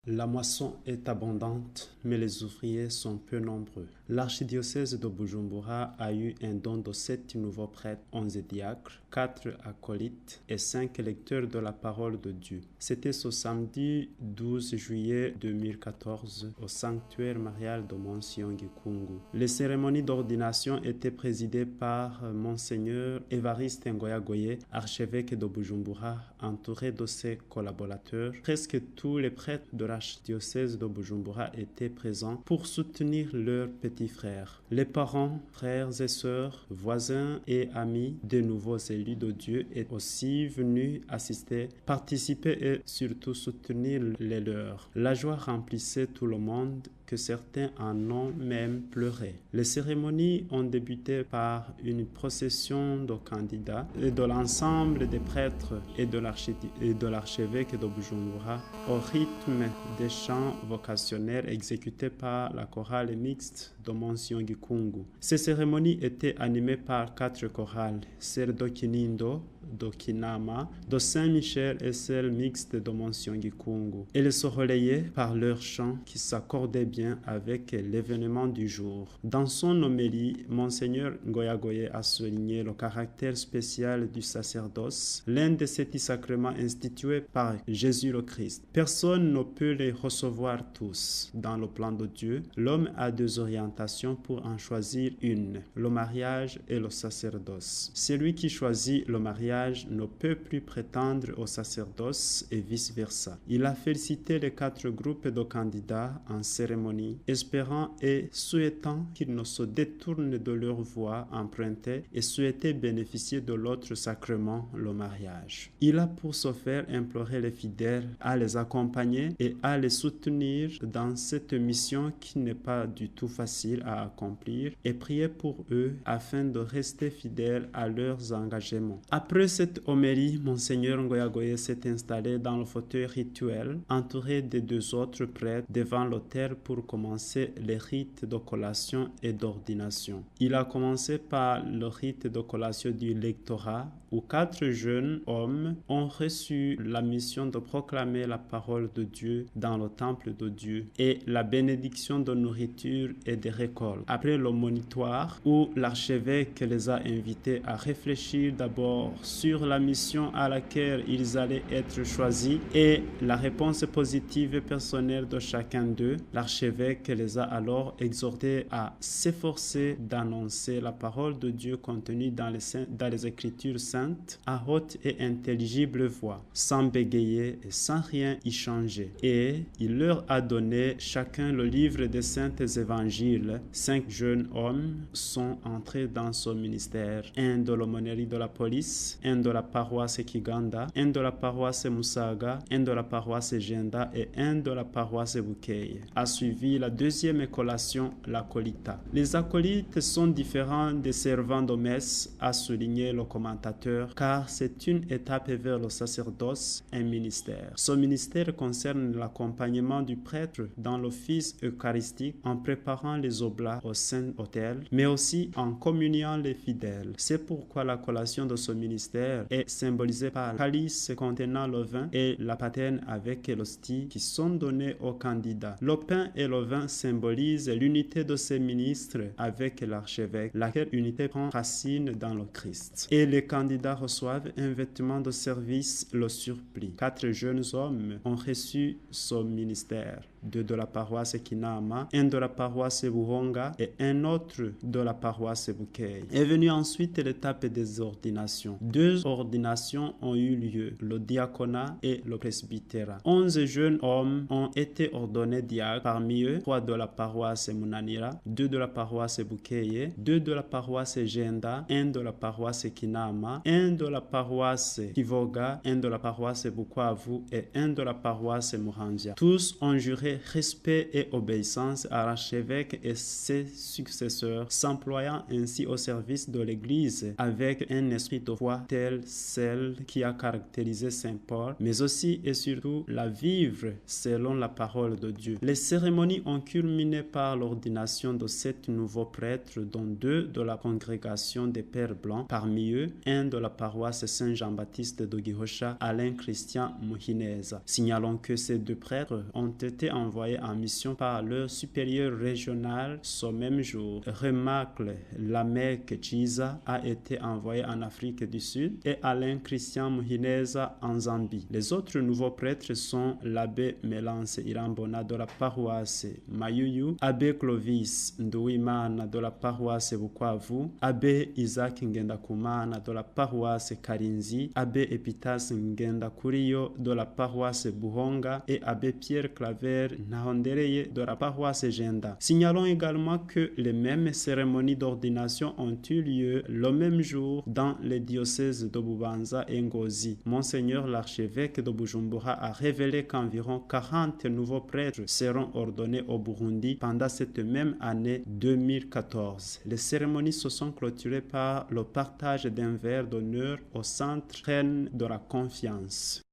La moisson est abondante, mais les ouvriers sont peu nombreux. L'archidiocèse de Bujumbura a eu un don de 7 nouveaux prêtres, 11 diacres, 4 acolytes et 5 lecteurs de la parole de Dieu. C'était ce samedi 12 juillet 2014 au sanctuaire marial de Monsignor Gikungu. Les cérémonies d'ordination étaient présidées par Monseigneur Évariste Ngoyagoye, archevêque de Bujumbura, entouré de ses collaborateurs. Presque tous les prêtres de l'archidiocèse de Bujumbura étaient présents pour soutenir leurs petits frères. Les parents, frères et sœurs, voisins et amis des nouveaux élus de Dieu étaient aussi venus assister, participer et surtout soutenir les leurs. La joie remplissait tout le monde, que certains en ont même pleuré. Les cérémonies ont débuté par une procession de candidats et de l'ensemble des prêtres et de l'archevêque de Bujumbura au rythme des chants vocationnels exécutés par la chorale mixte de Monsignor Gikungu. Ces cérémonies étaient animées par 4 chorales, celle de Kinindo, de Kinama, de Saint-Michel et celle mixte de Monsignor Gikungu. Elles se relayaient par leurs chants qui s'accordaient bien avec l'événement du jour. Dans son homélie, Monseigneur Ngoyagoye a souligné le caractère spécial du sacerdoce, l'un des 7 sacrements institués par Jésus le Christ. Personne ne peut les recevoir tous. Dans le plan de Dieu, l'homme a 2 orientations pour en choisir une, le mariage et le sacerdoce. Celui qui choisit le mariage ne peut plus prétendre au sacerdoce et vice-versa. Il a félicité les 4 groupes de candidats en cérémonie, espérant et souhaitant qu'ils ne se détournent de leur voie empruntée et souhaitait bénéficier de l'autre sacrement, le mariage. Il a pour ce faire imploré les fidèles à les accompagner et à les soutenir dans cette mission qui n'est pas du tout facile à accomplir et prier pour eux afin de rester fidèles à leurs engagements. Après cette homélie, Monseigneur Ngoyagoye s'est installé dans le fauteuil rituel, entouré des 2 autres prêtres devant l'autel pour commencer les rites de collation et d'ordination. Il a commencé par le rite de collation du lectorat, où 4 jeunes hommes ont reçu la mission de proclamer la parole de Dieu dans le temple de Dieu et la bénédiction de nourriture et de récoltes. Après le monitoire, où l'archevêque les a invités à réfléchir d'abord sur la mission à laquelle ils allaient être choisis et la réponse positive et personnelle de chacun d'eux, l'archevêque les a alors exhortés à s'efforcer d'annoncer la parole de Dieu contenue dans les Écritures saintes à haute et intelligible voix, sans bégayer et sans rien y changer. Et il leur a donné chacun le livre des saints évangiles. 5 jeunes hommes sont entrés dans ce ministère. Un de l'aumônerie de la police, un de la paroisse Kiganda, un de la paroisse Musaga, un de la paroisse Jenda et un de la paroisse Bukeye. A suivi la 2e collation, l'acolita. Les acolytes sont différents des servants de messe, a souligné le commentateur, car c'est une étape vers le sacerdoce, un ministère. Ce ministère concerne l'accompagnement du prêtre dans l'office eucharistique en préparant les oblats au Saint-Autel, mais aussi en communiant les fidèles. C'est pourquoi la collation de ce ministère est symbolisée par le calice contenant le vin et la patène avec l'hostie qui sont donnés aux candidats. Le pain et le vin symbolisent l'unité de ces ministres avec l'archevêque, laquelle unité prend racine dans le Christ. Et les candidats reçoivent un vêtement de service, le surplis. 4 jeunes hommes ont reçu ce ministère. 2 de la paroisse Kinama, un de la paroisse Buhonga et un autre de la paroisse Bukeye. Est venue ensuite l'étape des ordinations. 2 ordinations ont eu lieu, le diaconat et le presbytérat. 11 jeunes hommes ont été ordonnés diacres, parmi eux 3 de la paroisse Munanira, 2 de la paroisse Bukeye, 2 de la paroisse Jenda, 1 de la paroisse Kinama, 1 de la paroisse Kivoga, 1 de la paroisse Bukavu et 1 de la paroisse Muramvya. Tous ont juré montrer respect et obéissance à l'archevêque et ses successeurs, s'employant ainsi au service de l'Église avec un esprit de foi tel celle qui a caractérisé Saint Paul, mais aussi et surtout la vivre selon la parole de Dieu. Les cérémonies ont culminé par l'ordination de 7 nouveaux prêtres, dont 2 de la congrégation des Pères Blancs, parmi eux un de la paroisse Saint-Jean-Baptiste de Gihosha, Alain Christian Muhineza. Signalons que ces 2 prêtres ont été envoyés en mission par leur supérieur régional ce même jour. Remacle Lamek Chiza a été envoyé en Afrique du Sud et Alain Christian Muhineza en Zambie. Les autres nouveaux prêtres sont l'abbé Melance Irambona de la paroisse Mayuyu, abbé Clovis Nduwimana de la paroisse Bukavu, abbé Isaac Ngendakumana de la paroisse Karinzi, abbé Epitas Ngendakuriyo de la paroisse Buhonga et abbé Pierre Claver Nahondereye de la paroisse Jenda. Signalons également que les mêmes cérémonies d'ordination ont eu lieu le même jour dans les diocèses de Bubanza et Ngozi. Monseigneur l'archevêque de Bujumbura a révélé qu'environ 40 nouveaux prêtres seront ordonnés au Burundi pendant cette même année 2014. Les cérémonies se sont clôturées par le partage d'un verre d'honneur au centre Reine de la Confiance.